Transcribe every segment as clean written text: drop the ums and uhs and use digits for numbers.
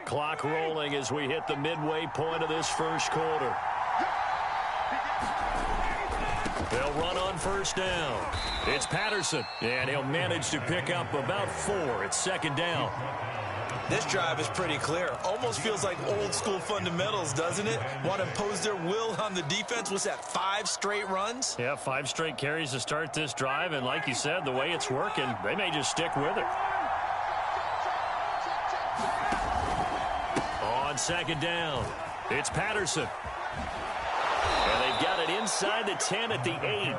Clock rolling as we hit the midway point of this first quarter. They'll run on first down. It's Patterson, and he'll manage to pick up about 4. It's second down. This drive is pretty clear. Almost feels like old school fundamentals, doesn't it? Want to impose their will on the defense. What's that, 5 straight runs? Yeah, 5 straight carries to start this drive, and like you said, the way it's working, they may just stick with it. On second down, it's Patterson. And they've got it inside the 10 at the 8.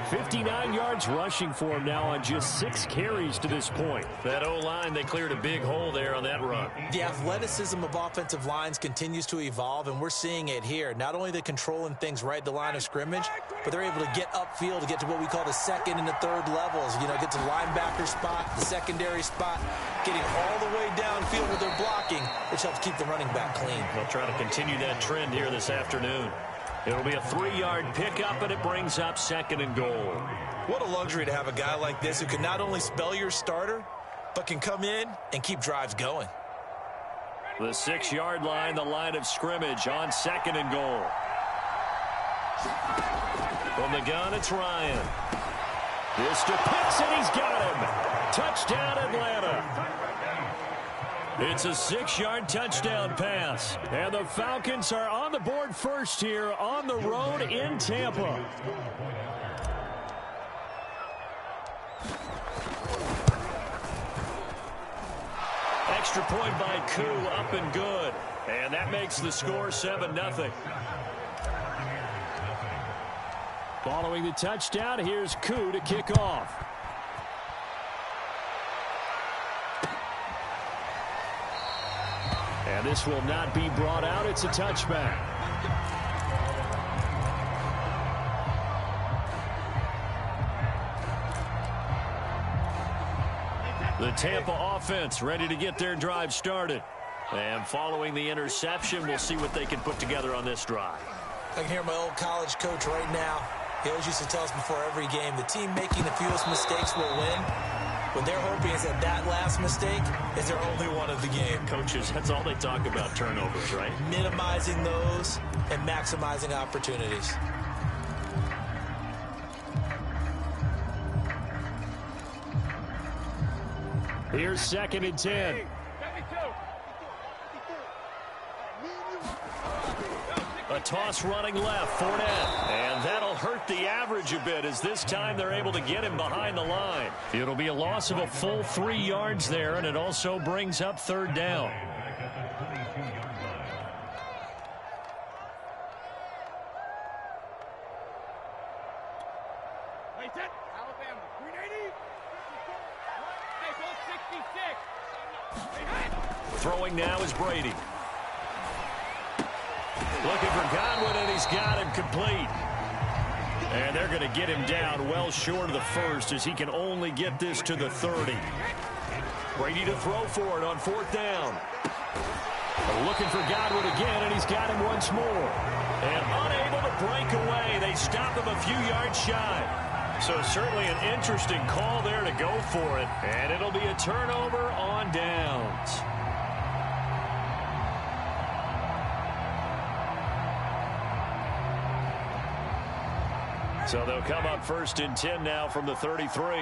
59 yards rushing for him now on just 6 carries to this point. That O-line, they cleared a big hole there on that run. The athleticism of offensive lines continues to evolve, and we're seeing it here. Not only the controlling things right at the line of scrimmage, but they're able to get upfield to get to what we call the second and the third levels. You know, get to the linebacker spot, the secondary spot, getting all the way downfield with their blocking, which helps keep the running back clean. They'll try to continue that trend here this afternoon. It'll be a 3-yard pickup, and it brings up second and goal. What a luxury to have a guy like this who can not only spell your starter, but can come in and keep drives going. The 6-yard line, the line of scrimmage on second and goal. From the gun, it's Ryan. This to Pitts, and he's got him. Touchdown, Atlanta. It's a 6-yard touchdown pass. And the Falcons are on the board first here on the road in Tampa. Extra point by Koo, up and good. And that makes the score 7-0. Following the touchdown, here's Koo to kick off. And this will not be brought out. It's a touchback. The Tampa offense ready to get their drive started. And following the interception, we'll see what they can put together on this drive. I can hear my old college coach right now. He always used to tell us before every game, the team making the fewest mistakes will win. What they're hoping is that last mistake is their only one of the game. Coaches, that's all they talk about, turnovers, right? Minimizing those and maximizing opportunities. Here's second and 10. A toss running left, Fournette. And that'll hurt the average a bit as this time they're able to get him behind the line. It'll be a loss of a full 3 yards there, and it also brings up third down. Throwing now is Brady. Looking for Godwin, and he's got him complete. And they're going to get him down well short of the first as he can only get this to the 30. Brady to throw for it on fourth down. Looking for Godwin again, and he's got him once more. And unable to break away. They stop him a few yards shy. So certainly an interesting call there to go for it. And it'll be a turnover on downs. So they'll come up first and 10 now from the 33.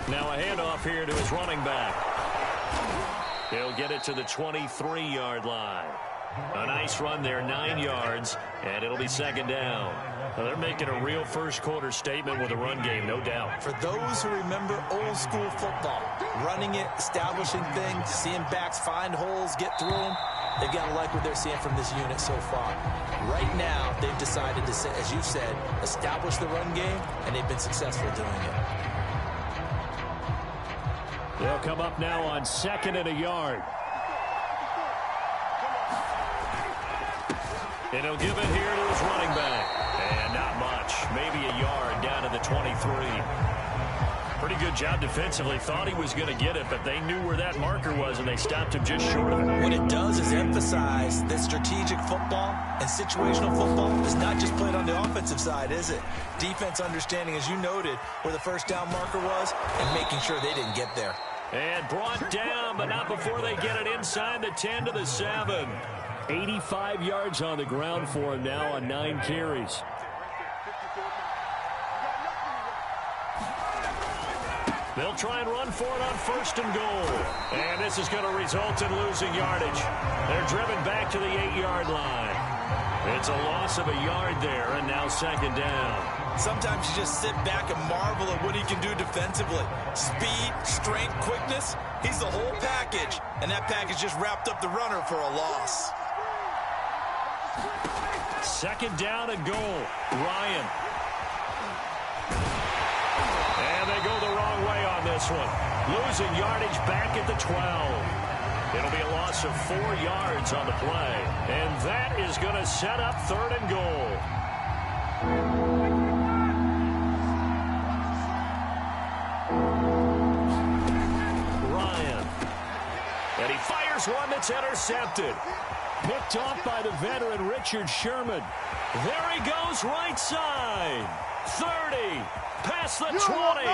Now a handoff here to his running back. He'll get it to the 23-yard line. A nice run there, 9 yards, and it'll be second down. Well, they're making a real first-quarter statement with a run game, no doubt. For those who remember old-school football, running it, establishing things, seeing backs find holes, get through them, they've got to like what they're seeing from this unit so far. Right now, they've decided to, as you said, establish the run game, and they've been successful doing it. They'll come up now on second and a yard. And he'll give it here to his running back. And not much. Maybe a yard down to the 23. Pretty good job defensively. Thought he was going to get it, but they knew where that marker was, and they stopped him just short of it. What it does is emphasize that strategic football and situational football is not just played on the offensive side, is it? Defense understanding, as you noted, where the first down marker was and making sure they didn't get there. And brought down, but not before they get it inside the 10 to the 7. 85 yards on the ground for him now on 9 carries. They'll try and run for it on 1st and goal. And this is going to result in losing yardage. They're driven back to the 8-yard line. It's a loss of a yard there, and now 2nd down. Sometimes you just sit back and marvel at what he can do defensively. Speed, strength, quickness, he's the whole package. And that package just wrapped up the runner for a loss. 2nd down and goal. Ryan. And they go the wrong way on this one. Losing yardage back at the 12. It'll be a loss of 4 yards on the play. And that is going to set up 3rd and goal. Ryan. And he fires one that's intercepted. Picked off by the veteran Richard Sherman. There he goes right side. 30. Past the 20.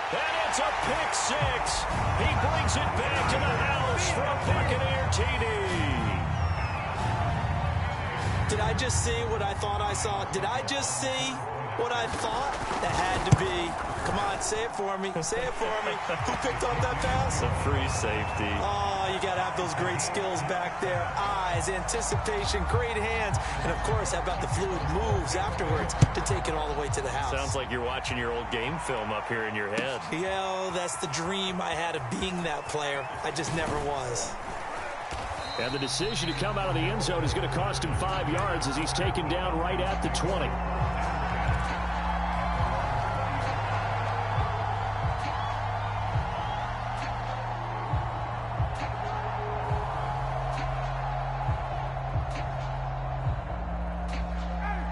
And it's a pick 6. He brings it back to the house for a Buccaneer TD. Did I just see what I thought I saw? Did I just see what I thought? That had to be. Come on, say it for me. Say it for me. Who picked up that pass? A free safety. Oh, you got to have those great skills back there. Eyes, anticipation, great hands. And, of course, how about the fluid moves afterwards to take it all the way to the house? Sounds like you're watching your old game film up here in your head. Yeah, that's the dream I had of being that player. I just never was. And the decision to come out of the end zone is going to cost him 5 yards as he's taken down right at the 20.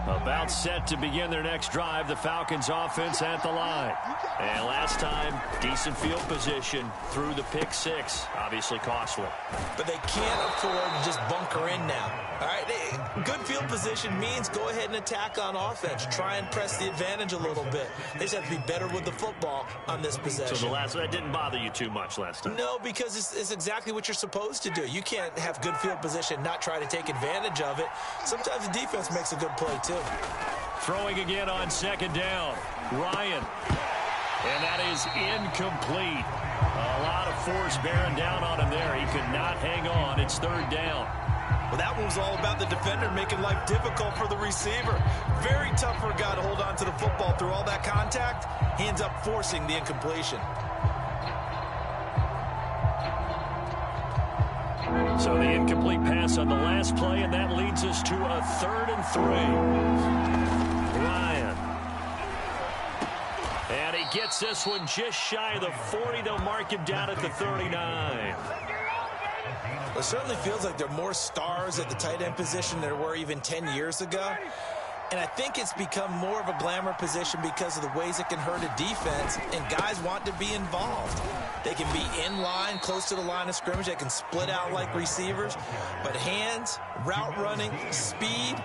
About set to begin their next drive, the Falcons offense at the line. And last time, decent field position through the pick 6. Obviously costly. But they can't afford to just bunker in now. All right, good field position means go ahead and attack on offense. Try and press the advantage a little bit. They just have to be better with the football on this possession. So that didn't bother you too much last time? No, because it's exactly what you're supposed to do. You can't have good field position, not try to take advantage of it. Sometimes the defense makes a good play, too. Throwing again on 2nd down. Ryan. And that is incomplete. A lot of force bearing down on him there. He could not hang on. It's 3rd down. Well, that one was all about the defender making life difficult for the receiver. Very tough for a guy to hold on to the football through all that contact. He ends up forcing the incompletion. So the incomplete pass on the last play, and that leads us to a 3rd and 3. Ryan. And he gets this one just shy of the 40. They'll mark him down at the 39. It certainly feels like there are more stars at the tight end position than there were even 10 years ago. And I think it's become more of a glamour position because of the ways it can hurt a defense, and guys want to be involved. They can be in line, close to the line of scrimmage. They can split out like receivers. But hands, route running, speed,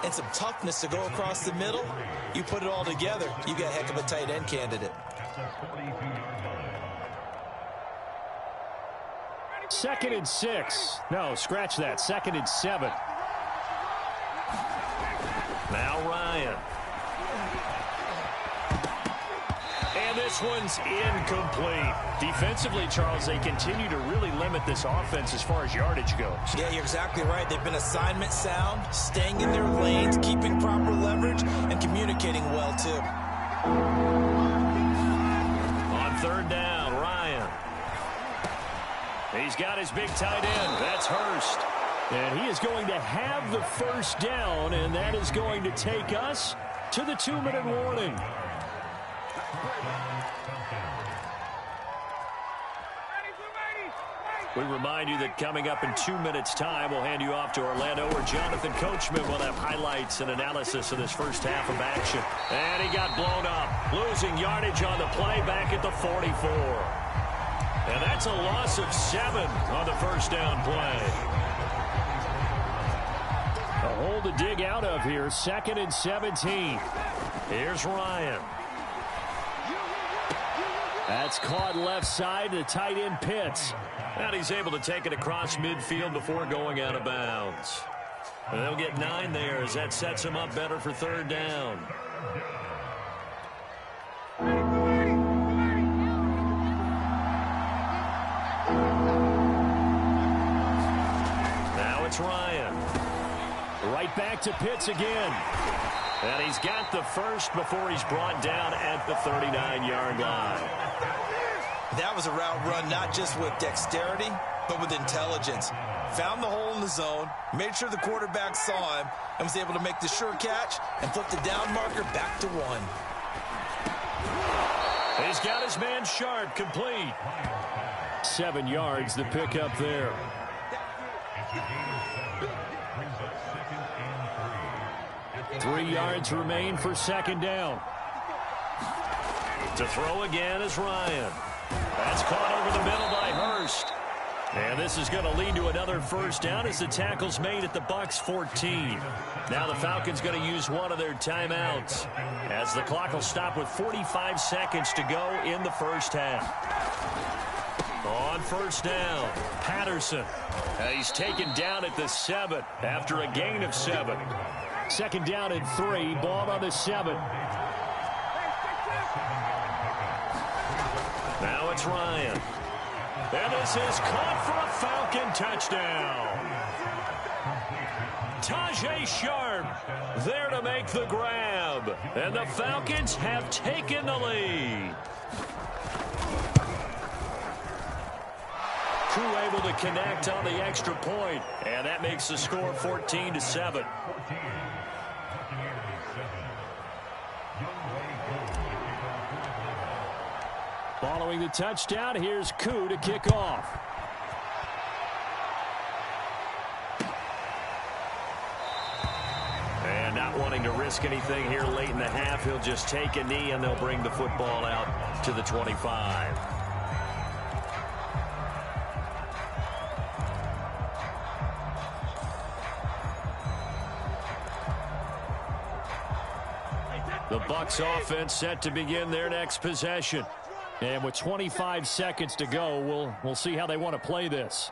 and some toughness to go across the middle, you put it all together, you got a heck of a tight end candidate. 2nd and 6. No, scratch that. 2nd and 7. Now Ryan. And this one's incomplete. Defensively, Charles, they continue to really limit this offense as far as yardage goes. Yeah, you're exactly right. They've been assignment sound, staying in their lanes, keeping proper leverage, and communicating well, too. On 3rd down, Ryan. He's got his big tight end. That's Hurst. And he is going to have the 1st down, and that is going to take us to the 2-minute warning. We remind you that coming up in 2 minutes' time, we'll hand you off to Orlando, where Jonathan Coachman will have highlights and analysis of this first half of action. And he got blown up, losing yardage on the play back at the 44. And that's a loss of 7 on the 1st down play. A hole to dig out of here. 2nd and 17. Here's Ryan. That's caught left side. The tight end Pitts. And he's able to take it across midfield before going out of bounds. And they'll get 9 there as that sets him up better for 3rd down. Now it's Ryan. Right back to Pitts again. And he's got the first before he's brought down at the 39-yard line. That was a route run not just with dexterity, but with intelligence. Found the hole in the zone, made sure the quarterback saw him, and was able to make the sure catch and flip the down marker back to 1. He's got his man Sharp, complete. 7 yards, the pickup there. Three yards remain for 2nd down. To throw again is Ryan. That's caught over the middle by Hurst. And this is going to lead to another 1st down as the tackle's made at the Bucs 14. Now the Falcons going to use one of their timeouts as the clock will stop with 45 seconds to go in the 1st half. On 1st down, Patterson. He's taken down at the 7 after a gain of 7. 2nd down and 3, ball on the 7. Now it's Ryan. And this is caught for a Falcon touchdown. Tajay Sharp there to make the grab. And the Falcons have taken the lead. Crew able to connect on the extra point. And that makes the score 14-7. Following the touchdown, here's Koo to kick off. And not wanting to risk anything here late in the half, he'll just take a knee and they'll bring the football out to the 25. The Bucs offense set to begin their next possession. And with 25 seconds to go, we'll see how they want to play this.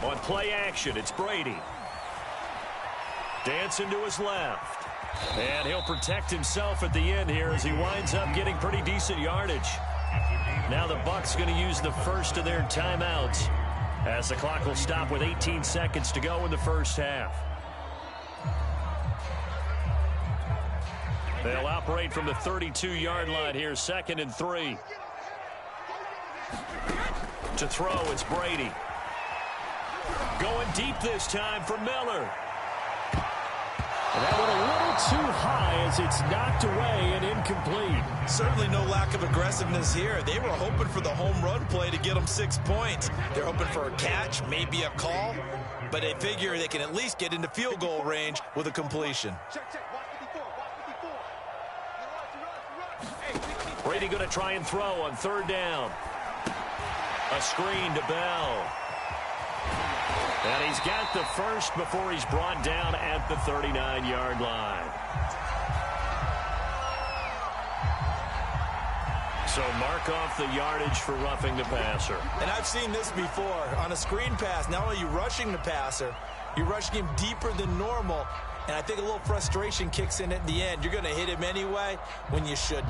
On play action, it's Brady. Dancing to his left. And he'll protect himself at the end here as he winds up getting pretty decent yardage. Now the Bucs going to use the first of their timeouts as the clock will stop with 18 seconds to go in the 1st half. They'll operate from the 32-yard line here, 2nd and 3. To throw, it's Brady. Going deep this time for Miller. And that went a little too high as it's knocked away and incomplete. Certainly no lack of aggressiveness here. They were hoping for the home run play to get them 6 points. They're hoping for a catch, maybe a call, but they figure they can at least get into field goal range with a completion. Brady going to try and throw on 3rd down. A screen to Bell. And he's got the first before he's brought down at the 39-yard line. So mark off the yardage for roughing the passer. And I've seen this before. On a screen pass, not only are you rushing the passer, you're rushing him deeper than normal. And I think a little frustration kicks in at the end. You're going to hit him anyway when you shouldn't.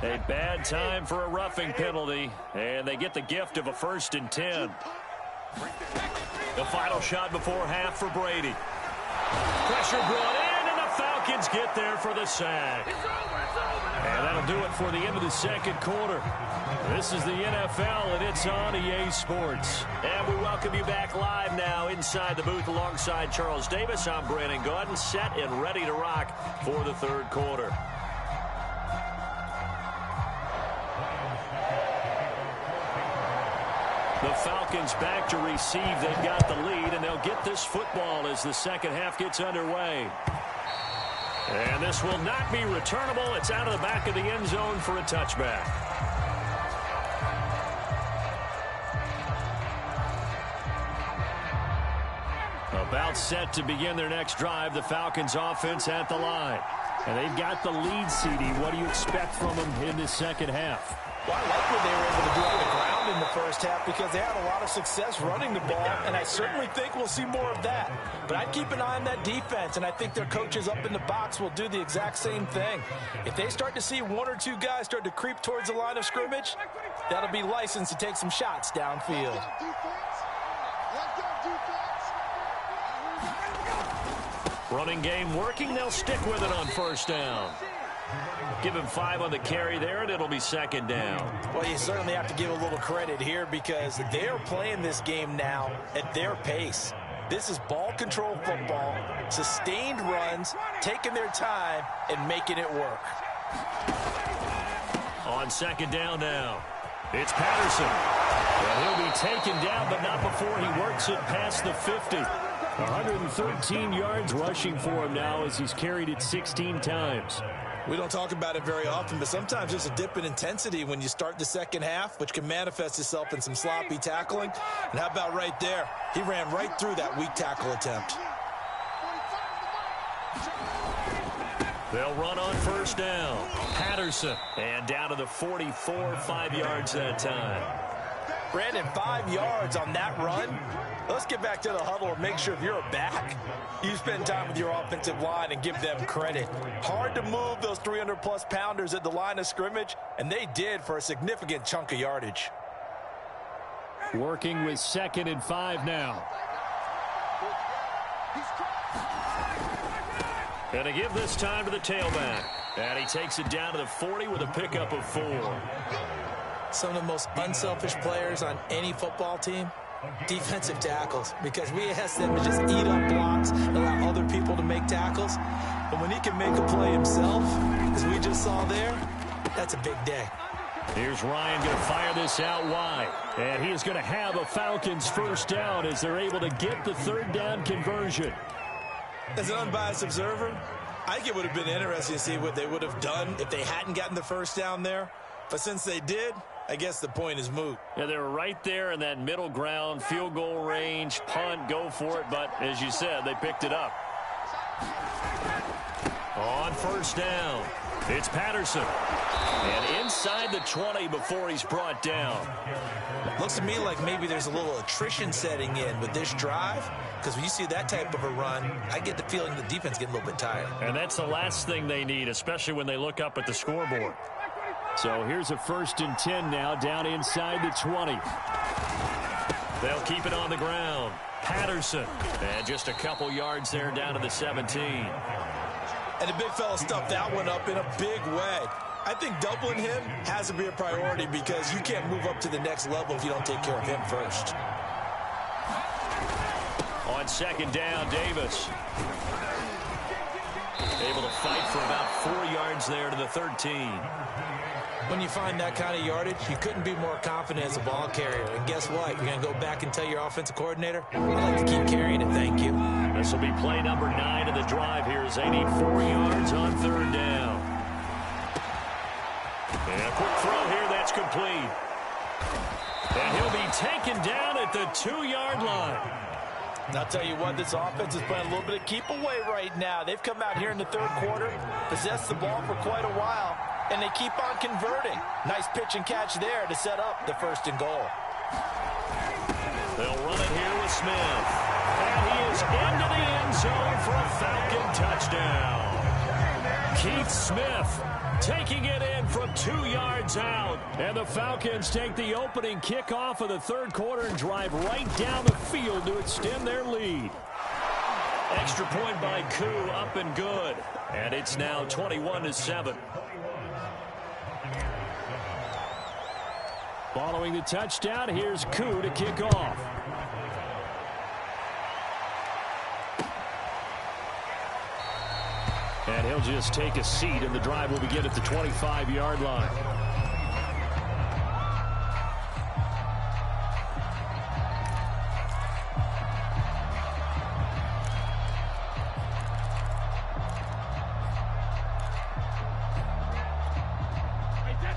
A bad time for a roughing penalty, and they get the gift of a 1st and 10. The final shot before half for Brady. Pressure brought in, and the Falcons get there for the sack. And that'll do it for the end of the 2nd quarter. This is the NFL, and it's on EA Sports. And we welcome you back live now inside the booth alongside Charles Davis. I'm Brandon Gaudin, set and ready to rock for the 3rd quarter. The Falcons back to receive. They've got the lead, and they'll get this football as the 2nd half gets underway. And this will not be returnable. It's out of the back of the end zone for a touchback. About set to begin their next drive, the Falcons offense at the line. And they've got the lead, CD. What do you expect from them in this second half? Well, I like what they were able to do on the ground in the first half because they had a lot of success running the ball, and I certainly think we'll see more of that. But I'd keep an eye on that defense, and I think their coaches up in the box will do the exact same thing. If they start to see one or two guys start to creep towards the line of scrimmage, that'll be licensed to take some shots downfield. Running game working. They'll stick with it on first down. Give him 5 on the carry there, and it'll be second down. Well, you certainly have to give a little credit here because they are playing this game now at their pace. This is ball control football, sustained runs, taking their time, and making it work. On second down now, it's Patterson. And he'll be taken down, but not before he works it past the 50. 113 yards rushing for him now as he's carried it 16 times. We don't talk about it very often, but sometimes there's a dip in intensity when you start the second half, which can manifest itself in some sloppy tackling. And how about right there? He ran right through that weak tackle attempt. They'll run on first down. Patterson. And down to the 44, 5 yards that time. Brandon, 5 yards on that run. Let's get back to the huddle and make sure if you're a back, you spend time with your offensive line and give them credit. Hard to move those 300-plus pounders at the line of scrimmage, and they did for a significant chunk of yardage. Working with 2nd and 5 now. And to give this time to the tailback. And he takes it down to the 40 with a pickup of 4. Some of the most unselfish players on any football team, defensive tackles, because we ask them to just eat up blocks, allow other people to make tackles. But when he can make a play himself, as we just saw there, that's a big day. Here's Ryan going to fire this out wide. And he is going to have a Falcons first down as they're able to get the third down conversion. As an unbiased observer, I think it would have been interesting to see what they would have done if they hadn't gotten the first down there. But since they did, I guess the point is moot. Yeah, they were right there in that middle ground, field goal range, punt, go for it. But as you said, they picked it up. On first down, it's Patterson. And inside the 20 before he's brought down. Looks to me like maybe there's a little attrition setting in with this drive. Because when you see that type of a run, I get the feeling the defense getting a little bit tired. And that's the last thing they need, especially when they look up at the scoreboard. So here's a 1st and 10 now, down inside the 20. They'll keep it on the ground. Patterson. And just a couple yards there down to the 17. And the big fella stuffed that one up in a big way. I think doubling him has to be a priority because you can't move up to the next level if you don't take care of him first. On second down, Davis. Able to fight for about 4 yards there to the 13. When you find that kind of yardage, you couldn't be more confident as a ball carrier. And guess what? You're going to go back and tell your offensive coordinator, I'd like to keep carrying it, thank you. This will be play number 9 of the drive here as they need 4 yards on third down. And a quick throw here, that's complete. And he'll be taken down at the 2-yard line. And I'll tell you what, this offense is playing a little bit of keep away right now. They've come out here in the third quarter, possessed the ball for quite a while, and they keep on converting. Nice pitch and catch there to set up the 1st and goal. They'll run it here with Smith. And he is into the end zone for a Falcon touchdown. Keith Smith taking it in from 2 yards out. And the Falcons take the opening kickoff of the third quarter and drive right down the field to extend their lead. Extra point by Koo, up and good. And it's now 21-7. Following the touchdown, here's Koo to kick off. And he'll just take a seat, and the drive will begin at the 25-yard line.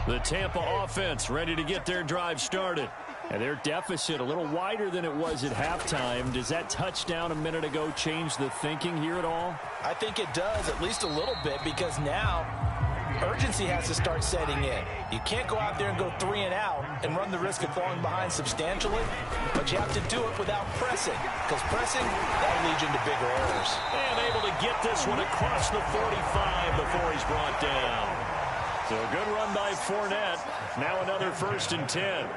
The Tampa offense ready to get their drive started. And their deficit a little wider than it was at halftime. Does that touchdown a minute ago change the thinking here at all? I think it does, at least a little bit, because now urgency has to start setting in. You can't go out there and go 3 and out and run the risk of falling behind substantially, but you have to do it without pressing, because pressing, that'll lead you into bigger errors. And able to get this one across the 45 before he's brought down. So a good run by Fournette. Now another 1st and 10.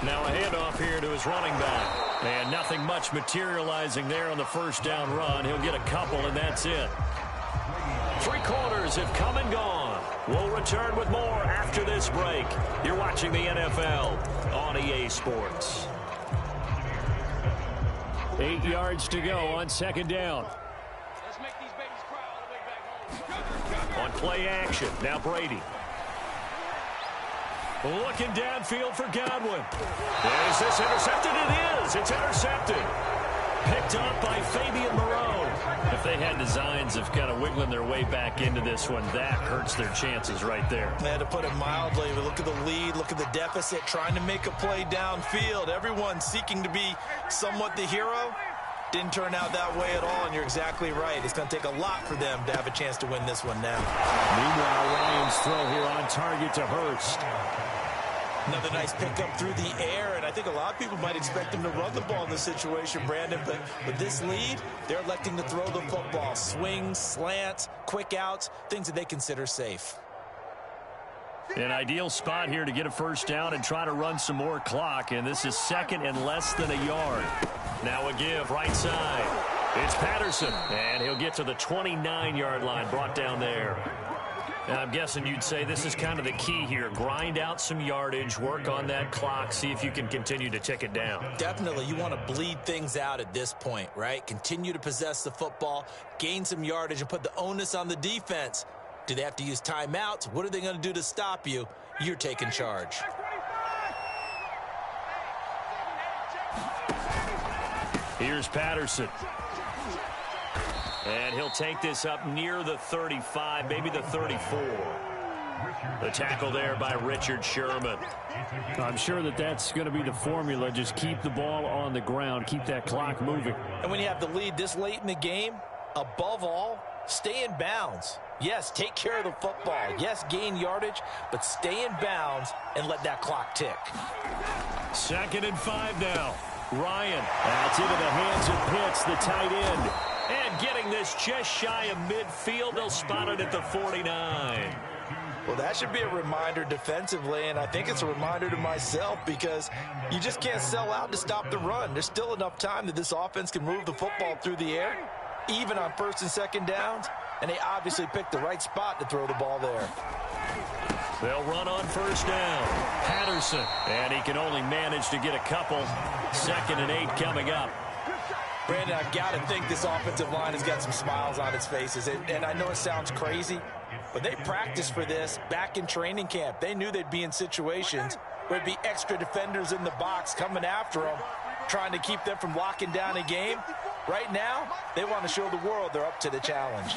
Now a handoff here to his running back. And nothing much materializing there on the first down run. He'll get a couple, and that's it. 3 quarters have come and gone. We'll return with more after this break. You're watching the NFL on EA Sports. 8 yards to go on 2nd down. Let's make these babies cry all the way back home. On play action, now Brady. Looking downfield for Godwin. Is this intercepted? It is. It's intercepted. Picked up by Fabian Moreau. If they had designs of kind of wiggling their way back into this one, that hurts their chances right there. They had to put it mildly. Look at the lead. Look at the deficit. Trying to make a play downfield. Everyone seeking to be somewhat the hero. Didn't turn out that way at all, and you're exactly right. It's going to take a lot for them to have a chance to win this one now. Meanwhile, Ryan's throw here on target to Hurst. Another nice pickup through the air, and I think a lot of people might expect him to run the ball in this situation, Brandon, but with this lead, they're electing to throw the football. Swings, slants, quick outs, things that they consider safe. An ideal spot here to get a 1st down and try to run some more clock, and this is 2nd and less than a yard. Now a give, right side. It's Patterson, and he'll get to the 29-yard line, brought down there. And I'm guessing you'd say this is kind of the key here. Grind out some yardage, work on that clock, see if you can continue to tick it down. Definitely, you want to bleed things out at this point, right? Continue to possess the football, gain some yardage, and put the onus on the defense. Do they have to use timeouts? What are they going to do to stop you? You're taking charge. Here's Patterson. And he'll take this up near the 35, maybe the 34. The tackle there by Richard Sherman. I'm sure that's going to be the formula. Just keep the ball on the ground. Keep that clock moving. And when you have the lead this late in the game, above all, stay in bounds. Yes, take care of the football. Yes, gain yardage, but stay in bounds and let that clock tick. 2nd and 5 now. Ryan. That's into the hands of Pitts, the tight end. And getting this just shy of midfield. They'll spot it at the 49. Well, that should be a reminder defensively, and I think it's a reminder to myself because you just can't sell out to stop the run. There's still enough time that this offense can move the football through the air, even on 1st and 2nd downs, and they obviously picked the right spot to throw the ball there. They'll run on 1st down. Patterson, and he can only manage to get a couple. 2nd and 8 coming up. Brandon, I've got to think this offensive line has got some smiles on its faces, and I know it sounds crazy, but they practiced for this back in training camp. They knew they'd be in situations where there'd be extra defenders in the box coming after them, trying to keep them from locking down a game. Right now, they want to show the world they're up to the challenge.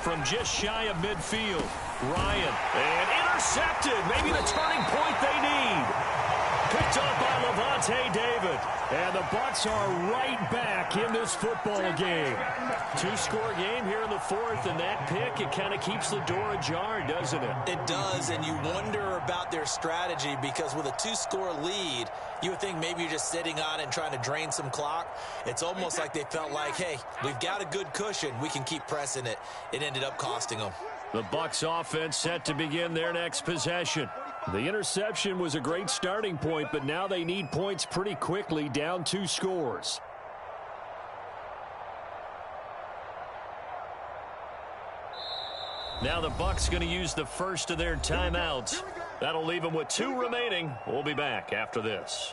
From just shy of midfield, Ryan, and intercepted. Maybe the turning point they need. Picked up by Levante David. And the Bucs are right back in this football game. 2-score game here in the 4th, and that pick, it kind of keeps the door ajar, doesn't it? It does, and you wonder about their strategy because with a 2-score lead, you would think maybe you're just sitting on it and trying to drain some clock. It's almost like they felt like, hey, we've got a good cushion. We can keep pressing it. It ended up costing them. The Bucs offense set to begin their next possession. The interception was a great starting point, but now they need points pretty quickly, down 2 scores. Now the Bucs going to use the first of their timeouts. That'll leave them with 2 remaining. We'll be back after this.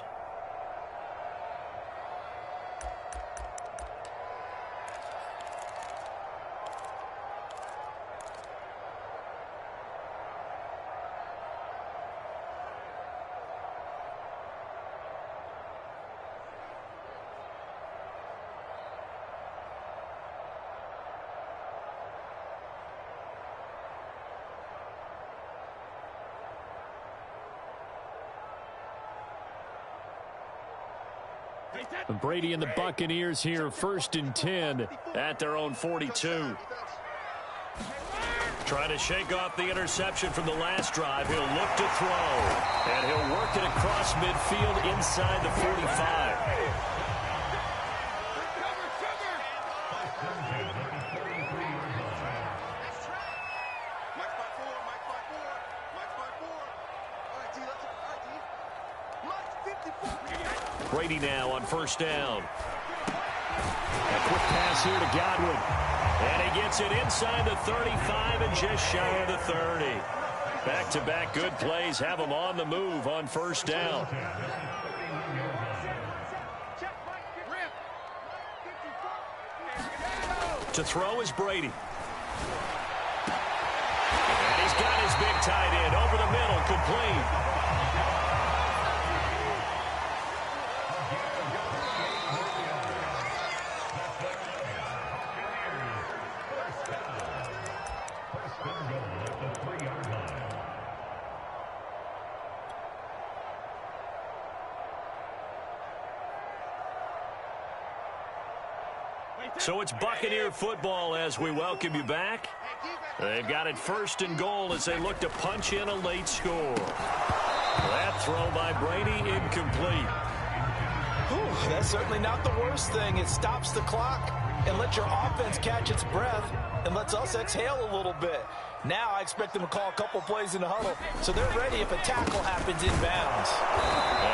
Brady and the Buccaneers here, 1st and 10 at their own 42. Trying to shake off the interception from the last drive. He'll look to throw, and he'll work it across midfield inside the 45. Brady now on 1st down. A quick pass here to Godwin. And he gets it inside the 35 and just shy of the 30. Back-to-back good plays have him on the move on 1st down. To throw is Brady. And he's got his big tight end over the middle, complete. So it's Buccaneer football as we welcome you back. They've got it 1st and goal as they look to punch in a late score. That throw by Brady incomplete. Whew, that's certainly not the worst thing. It stops the clock and lets your offense catch its breath and lets us exhale a little bit. Now I expect them to call a couple plays in the huddle, so they're ready if a tackle happens inbounds.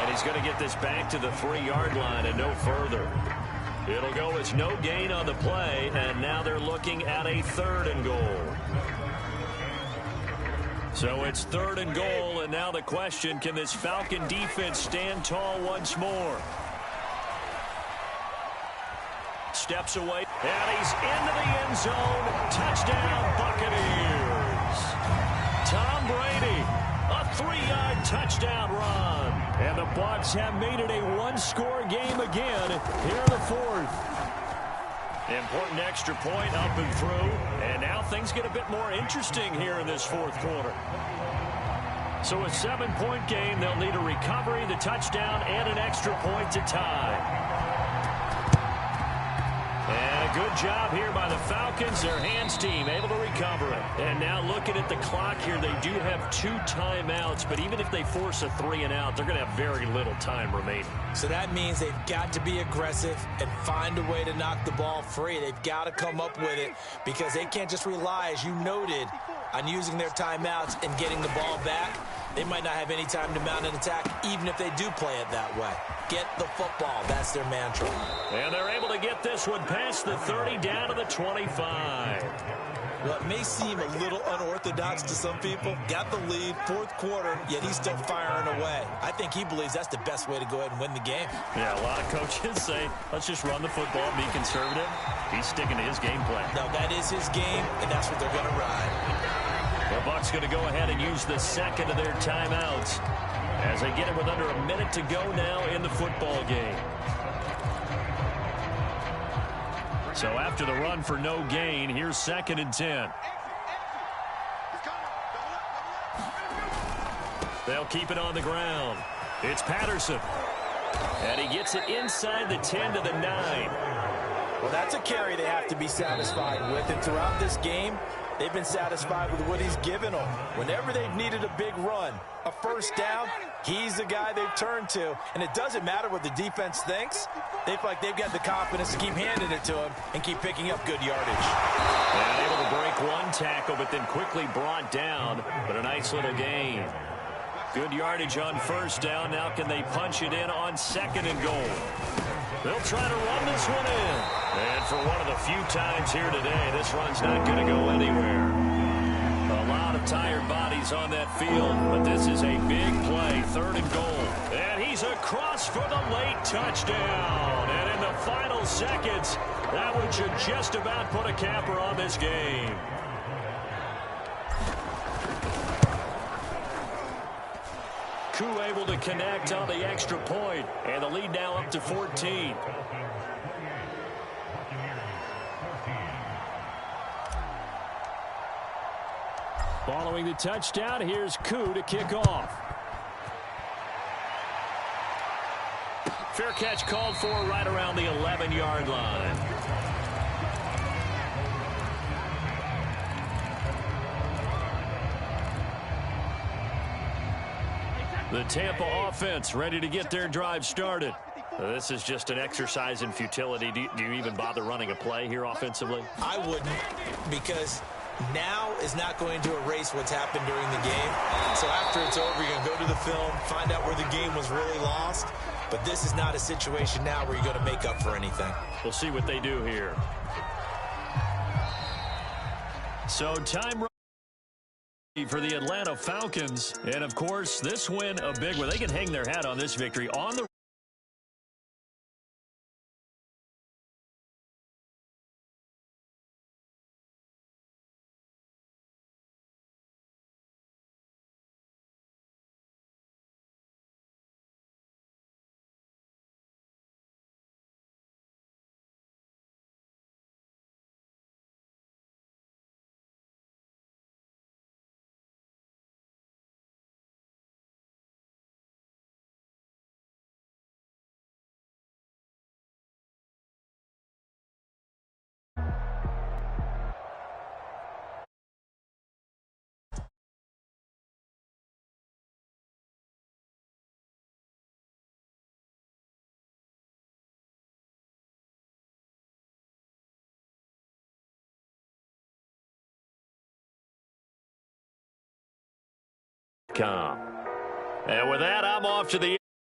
And he's going to get this back to the 3-yard line and no further. It'll go as no gain on the play, and now they're looking at a 3rd and goal. So it's 3rd and goal, and now the question, can this Falcon defense stand tall once more? Steps away, and he's into the end zone. Touchdown, Buccaneers. Tom Brady, a 3-yard touchdown run. And the Bucs have made it a 1-score game again here in the 4th. Important extra point up and through. And now things get a bit more interesting here in this 4th quarter. So a 7-point game, they'll need a recovery, the touchdown, and an extra point to tie. And a good job here by the Falcons, their hands team, able to recover it. And now looking at the clock here, they do have 2 timeouts, but even if they force a 3-and-out, they're going to have very little time remaining. So that means they've got to be aggressive and find a way to knock the ball free. They've got to come up with it because they can't just rely, as you noted, on using their timeouts and getting the ball back. They might not have any time to mount an attack, even if they do play it that way. Get the football. That's their mantra. And they're able to get this one past the 30 down to the 25. Well, it may seem a little unorthodox to some people. Got the lead, 4th quarter, yet he's still firing away. I think he believes that's the best way to go ahead and win the game. Yeah, a lot of coaches say, let's just run the football, be conservative. He's sticking to his game plan. No, that is his game, and that's what they're going to ride. The Bucs going to go ahead and use the 2nd of their timeouts as they get it with under a minute to go now in the football game. So after the run for no gain, here's 2nd and 10. They'll keep it on the ground. It's Patterson. And he gets it inside the 10 to the 9. Well, that's a carry they have to be satisfied with. And throughout this game, they've been satisfied with what he's given them. Whenever they've needed a big run, a 1st down, he's the guy they've turned to. And it doesn't matter what the defense thinks. They feel like they've got the confidence to keep handing it to him and keep picking up good yardage. And able to break one tackle, but then quickly brought down. But a nice little gain. Good yardage on 1st down. Now can they punch it in on 2nd and goal? They'll try to run this one in. And for one of the few times here today, this run's not going to go anywhere. A lot of tired bodies on that field, but this is a big play, 3rd and goal. And he's across for the late touchdown. And in the final seconds, that one should just about put a capper on this game. Koo able to connect on the extra point, and the lead now up to 14. Following the touchdown, here's Koo to kick off. Fair catch called for right around the 11-yard line. The Tampa offense ready to get their drive started. This is just an exercise in futility. Do you even bother running a play here offensively? I wouldn't, because now is not going to erase what's happened during the game. So after it's over, you're going to go to the film, find out where the game was really lost. But this is not a situation now where you're going to make up for anything. We'll see what they do here. So time for the Atlanta Falcons. And, of course, this win a big one. They can hang their hat on this victory on the com. And with that, I'm off to the